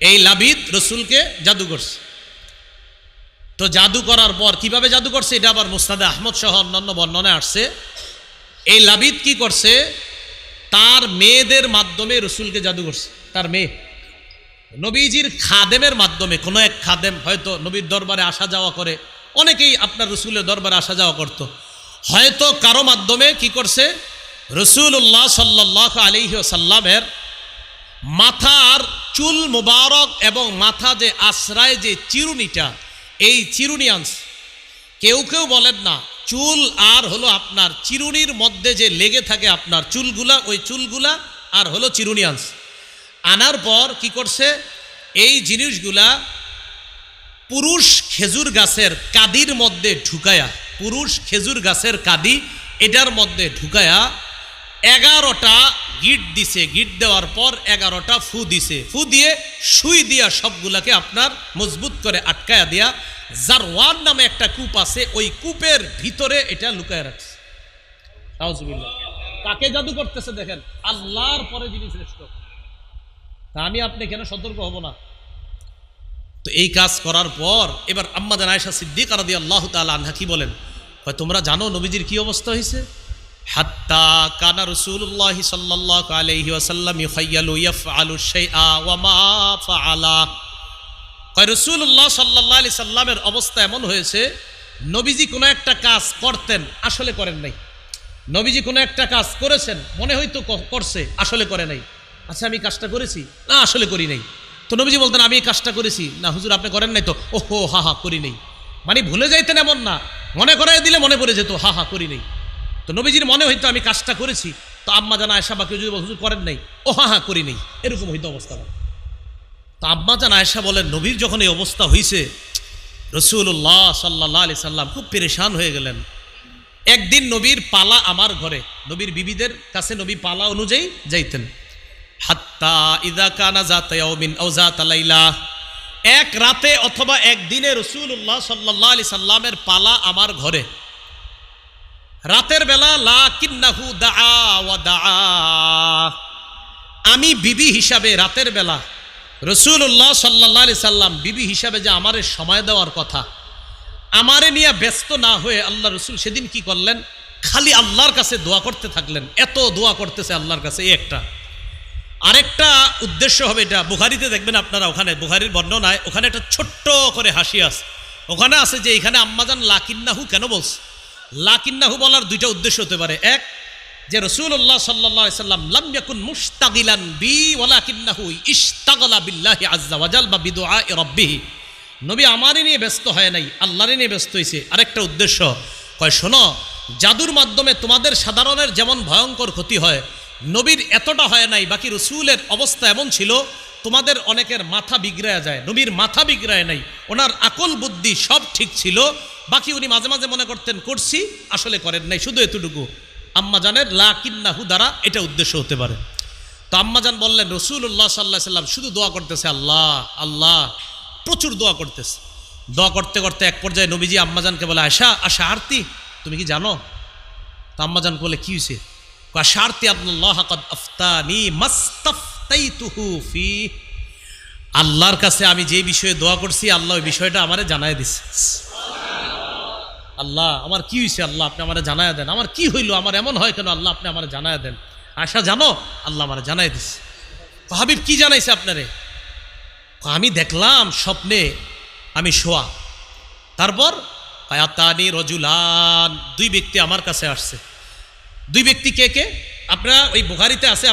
এই লাবিদ রসুলকে জাদু করছে। তো জাদু করার পর কিভাবে জাদু করছে এটা আবার মুসনাদে আহমদ সহ অন্যান্য বর্ণনায় আসছে। এই লাবিদ কি করছে, তার মেয়েদের মাধ্যমে রসুলকে জাদু করছে। তার মেয়ে নবীজির খাদেমের মাধ্যমে, কোনো এক খাদেম হয়তো নবীর দরবারে আসা যাওয়া করে, অনেকেই আপনার রসুলের দরবারে আসা যাওয়া করত, হয়তো কারো মাধ্যমে কি করছে, রসুল্লাহ সাল্লাল্লাহু আলাইহি ওয়াসাল্লামের মাথার চুল মুবারক এবং মাথা যে আশ্রয় যে চিরুনিটা, এই চিরুনি আনছে। কেউ কেউ বলেন না, চুল আর হলো আপনার চিরুনির মধ্যে যে লেগে থাকে আপনার চুলগুলা, ওই চুলগুলা আর হলো চিরুনি আনছে। আনার পর কি করছে, এই জিনিসগুলা পুরুষ খেজুর গাছের কাদির মধ্যে ঢুকায়া, পুরুষ খেজুর গাছের কাদি এটার মধ্যে ঢুকায়া 11টা গিট দিছে। গিট দেওয়ার পর 11টা ফু দিছে। ফু দিয়ে সুই দিয়া সবগুলাকে আপনার মজবুত করে আটকায়া দিয়া জারওয়ান নামে একটা কূপ আছে, ওই কূপের ভিতরে এটা লুকায় রাখছে। আউযুবিল্লাহ। কাকে জাদু করতেছে দেখেন, আল্লাহর পরে যিনি শ্রেষ্ঠ। তা আমি আপনি কেন সতর্ক হব না? তো এই কাজ করার পর এবার আম্মা জান আয়েশা সিদ্দিকা রাদিয়াল্লাহু তাআলা আনহা কি বলেন, তোমরা জানো নবীজির কি অবস্থা হয়েছে? হাত্তা কানা রাসূলুল্লাহ সাল্লাল্লাহু আলাইহি ওয়াসাল্লাম ইখাইয়ালু ইয়াফআলু শাইআ ওয়া মা ফাআলা। রাসূলুল্লাহ সাল্লাল্লাহু আলাইহি সাল্লামের অবস্থা এমন হয়েছে, নবীজি কোনো একটা কাজ করতেন, আসলে করেন নাই। নবীজি কোনো একটা কাজ করেছেন, মনে হয়তো করছে, আসলে করে নাই। আচ্ছা আমি কাজটা করেছি, না আসলে করি নাই। তো নবীজি বলতেন আমি এই কাজটা করেছি, না হুজুর আপনি করেন নাই তো, ওহো হা হা করি নাই। মানে ভুলে যাইতেন এমন না, মনে করাই দিলে মনে পড়ে যেত হা হা করি নাই। তো নবীজির মনে হইতো আমি কাজটা করেছি, তো আম্মা জান আয়েশা বা কেউ যদি হুজুর করেন নাই, ও হা হা করি নাই, এরকম হইতো অবস্থা। তো আম্মা জান আয়েশা বলেন, নবীর যখন এই অবস্থা হয়েছে, রাসূলুল্লাহ সাল্লাল্লাহু আলাইহি সাল্লাম খুব পেরেশান হয়ে গেলেন। একদিন নবীর পালা আমার ঘরে, নবীর বিবিদের কাছে নবী পালা অনুযায়ী যাইতেন। হাত্তা ইযা কানা যাতা ইয়াউমিন আও যাতা লাইলা, এক রাতে অথবা একদিনে রাসূলুল্লাহ সাল্লাল্লাহু আলাইহি সাল্লামের পালা আমার ঘরে। রাতের বেলা লাকিন্নাহু দাআ ওয়া দাআ, আমি বিবি হিসাবে রাতের বেলা রাসূলুল্লাহ সাল্লাল্লাহু আলাইহি সাল্লাম বিবি হিসাবে যে আমারে সময় দেওয়ার কথা, আমারে নিয়ে ব্যস্ত না হয়ে আল্লাহ রসুল সেদিন কি করলেন, খালি আল্লাহর কাছে দোয়া করতে থাকলেন। এত দোয়া করতেছে আল্লাহর কাছে, এই একটা। আরেকটা উদ্দেশ্য হবে, এটা বুখারীতে দেখবেন আপনারা, ওখানে বুখারীর বর্ণনায় ওখানে একটা ছোট্ট করে হাসি আছে। ওখানে আছে যে এখানে আম্মাজান লাকিন্নাহু কেন বলছে। লাকিন্নাহু বলার দুইটা উদ্দেশ্য হতে পারে। এক, যে রাসূলুল্লাহ সাল্লাল্লাহু আলাইহি সাল্লাম লাম ইয়াকুন মুশতাগিলান বি ওয়ালাকিন্নাহু ইশতাগালা বিল্লাহি আযজা ওয়া জাল বা বিদুআ রাব্বিহ, নবী আমারই নিয়ে ব্যস্ত হয় নাই, আল্লাহরই নিয়ে ব্যস্ত হয়েছে। আরেকটা উদ্দেশ্য, কয় শোনো, জাদুর মাধ্যমে তোমাদের সাধারণের যেমন ভয়ঙ্কর ক্ষতি হয়, নবীর এতটা হয় নাই। বাকি রসুলের অবস্থা এমন ছিল, তোমাদের অনেকের মাথা বিগড়ায় যায়, নবীর মাথা বিগড়ায় নাই, ওনার আকল বুদ্ধি সব ঠিক ছিল। বাকি উনি মাঝে মাঝে মনে করতেন করছি, আসলে করেন নাই, শুধু এতটুকু। আম্মাজানের লাকিন্নাহু দ্বারা এটা উদ্দেশ্য হতে পারে। তো আম্মাজান বললেন, রাসূলুল্লাহ সাল্লাল্লাহু আলাইহি সাল্লাম শুধু দোয়া করতেছে, আল্লাহ আল্লাহ, প্রচুর দোয়া করতেছে। দোয়া করতে করতে এক পর্যায়ে নবীজি আম্মাজানকে বলে, আয়সা আশা আরতি, তুমি কি জানো? তো আম্মাজান বলে, কি হয়েছে? আশারতি আল্লাহ কাদ আফতানি মাস্তাফতাইতুহু ফি, আল্লাহর কাছে আমি যে বিষয়ে দোয়া করছি, আল্লাহ ওই বিষয়টা আমারে জানায় দিছে। আল্লাহ আমার কি হয়েছে, আল্লাহ আপনি আমারে জানায় দেন, আমার কি হইল, আমার এমন হয় কেন, আল্লাহ আপনি আমারে জানায় দেন। আয়সা জানো? আল্লাহ আমারে জানায় দিছে। হাবিব কি জানাইছে আপনারে? আমি দেখলাম স্বপ্নে আমি শোয়া, তারপর আয়াতানি রজুলান, দুই ব্যক্তি আমার কাছে আসছে। দুই ব্যক্তি কে কে? আপনারা ওই বুখারীতে আছে।